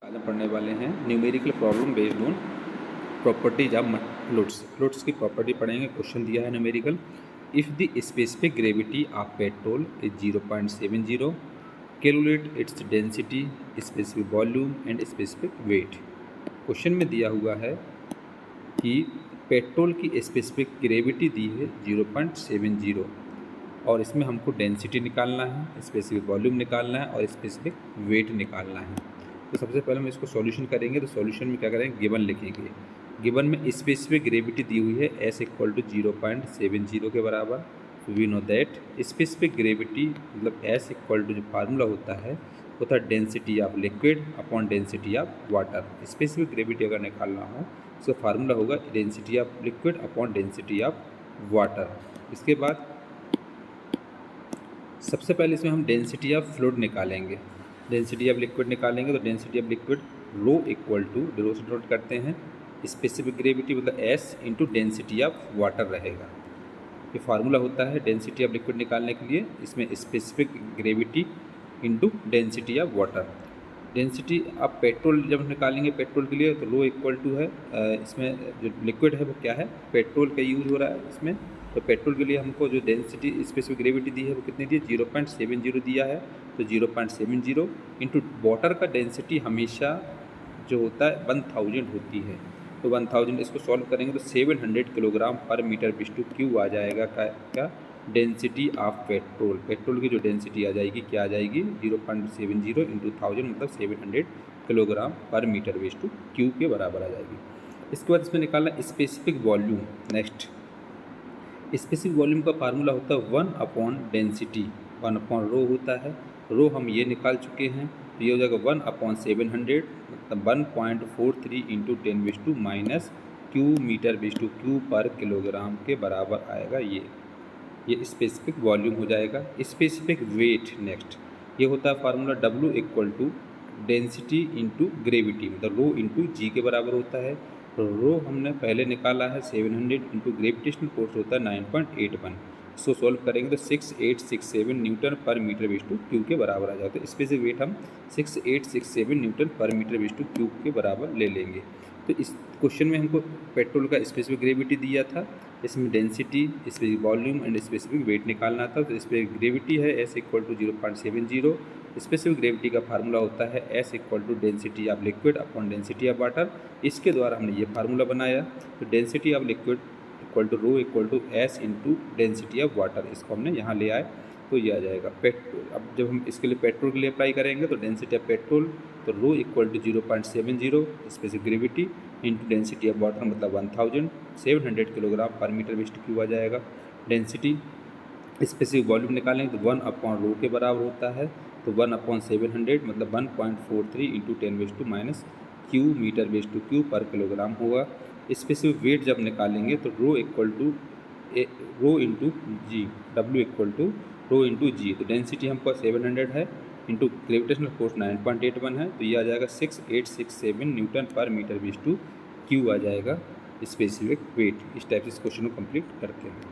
आज हम पढ़ने वाले हैं numerical problem based on properties of fluids. Fluids की प्रॉपर्टी पढ़ेंगे। क्वेश्चन दिया है numerical, if the specific gravity of petrol is 0.70, calculate its density, specific volume and specific wait. Question में दिया हुआ है कि पेट्रोल की स्पेसिफिक ग्रेविटी दी है 0.70 और इसमें हमको डेंसिटी निकालना है, स्पेसिफिक वॉल्यूम निकालना है और स्पेसिफिक वेट निकालना है। तो सबसे पहले हम इसको सॉल्यूशन करेंगे। तो सॉल्यूशन में क्या करेंगे, गिवन लिखेंगे। गिवन में स्पेसिफिक ग्रेविटी दी हुई है S इक्वल टू 0.70 के बराबर। We know that specific gravity मतलब S इक्वल टू जो फार्मूला होता है वो था density of liquid upon density of water. Specific gravity अगर निकालना हो तो फार्मूला होगा density of liquid upon density of water. इसके बाद सबसे पहले इसमें हम डेंसिटी ऑफ फ्लूइड निकालेंगे। डेंसिटी ऑफ लिक्विड निकालेंगे तो density of liquid rho equal to, rho से नोट करते हैं, स्पेसिफिक ग्रेविटी मतलब S into density of water रहेगा। ये फार्मूला होता है डेंसिटी ऑफ लिक्विड निकालने के लिए, इसमें specific gravity into density of water. Density of petrol जब निकालेंगे पेट्रोल के लिए तो रो इक्वल टू है, इसमें जो लिक्विड है वो क्या है, पेट्रोल का यूज हो रहा है इसमें। तो पेट्रोल के लिए हमको जो डेंसिटी स्पेसिफिक ग्रेविटी दी है वो कितनी दी है, 0.70 दिया है। तो 0.70 इंटू वाटर का डेंसिटी हमेशा जो होता है 1000 होती है। तो 1000 इसको सॉल्व करेंगे तो 700 किलोग्राम पर मीटर बिस्टू क्यू आ जाएगा क्या डेंसिटी ऑफ पेट्रोल। पेट्रोल की जो डेंसिटी आ जाएगी क्या आ जाएगी, 0.70 इंटू 1000 मतलब 700 किलोग्राम पर मीटर बिस्टू क्यू के बराबर आ जाएगी। इसके बाद इसमें निकालना specific volume. Next specific volume का फार्मूला होता है 1 अपॉन डेंसिटी, 1 अपॉन रो होता है। रो हम ये निकाल चुके हैं तो ये हो जाएगा 1 अपॉन 700 मतलब 1.43 इंटू 10 माइनस क्यू मीटर बिस्टू क्यू पर किलोग्राम के बराबर आएगा। ये स्पेसिफिक वॉल्यूम हो जाएगा। स्पेसिफिक वेट नेक्स्ट ये होता है formula W equal to density into gravity मतलब रो इंटू जी के बराबर होता है। रो हमने पहले निकाला है 700 इंटू ग्रेविटेशनल फोर्स होता है 9.81। इसको सॉल्व करेंगे तो 6867 न्यूटन पर मीटर बिस्टू क्यूब के बराबर आ जाता है। स्पेसिफिक वेट हम 6867 न्यूटन पर मीटर बिस्टू क्यूब के बराबर ले लेंगे। तो इस क्वेश्चन में हमको पेट्रोल का स्पेसिफिक ग्रेविटी दिया था, इसमें density, specific volume and specific weight निकालना था। तो स्पेसिफिक ग्रेविटी है S equal to 0.70। Specific gravity का फार्मूला होता है S equal to density of liquid upon density of water. इसके द्वारा हमने ये फार्मूला बनाया। तो density of liquid equal to rho equal to S into density of water, इसको हमने यहाँ ले आए तो ये आ जाएगा पेट्रोल। अब जब हम इसके लिए पेट्रोल के लिए अप्लाई करेंगे तो डेंसिटी ऑफ पेट्रोल तो rho equal to 0.70 specific gravity into density of water मतलब 1700 किलोग्राम पर मीटर बिस्टू क्यूब आ जाएगा। डेंसिटी स्पेसिफिक वॉल्यूम निकालेंगे तो 1 अपॉन रो के बराबर होता है। तो 1 अपॉन 700 मतलब 1.43 इंटू 10 माइनस क्यू मीटर बिस्टू क्यू पर किलोग्राम होगा। स्पेसिफिक वेट जब निकालेंगे तो rho equal to rho into g, W equal to rho into g. तो डेंसिटी हमको 700 है इंटू ग्रेविटेशनल फोर्स 9.81 है तो ये आ जाएगा 6867 न्यूटन पर मीटर बिस्टू क्यू आ जाएगा स्पेसिफिक वेट। इस टाइप से इस क्वेश्चन को कंप्लीट करते हैं।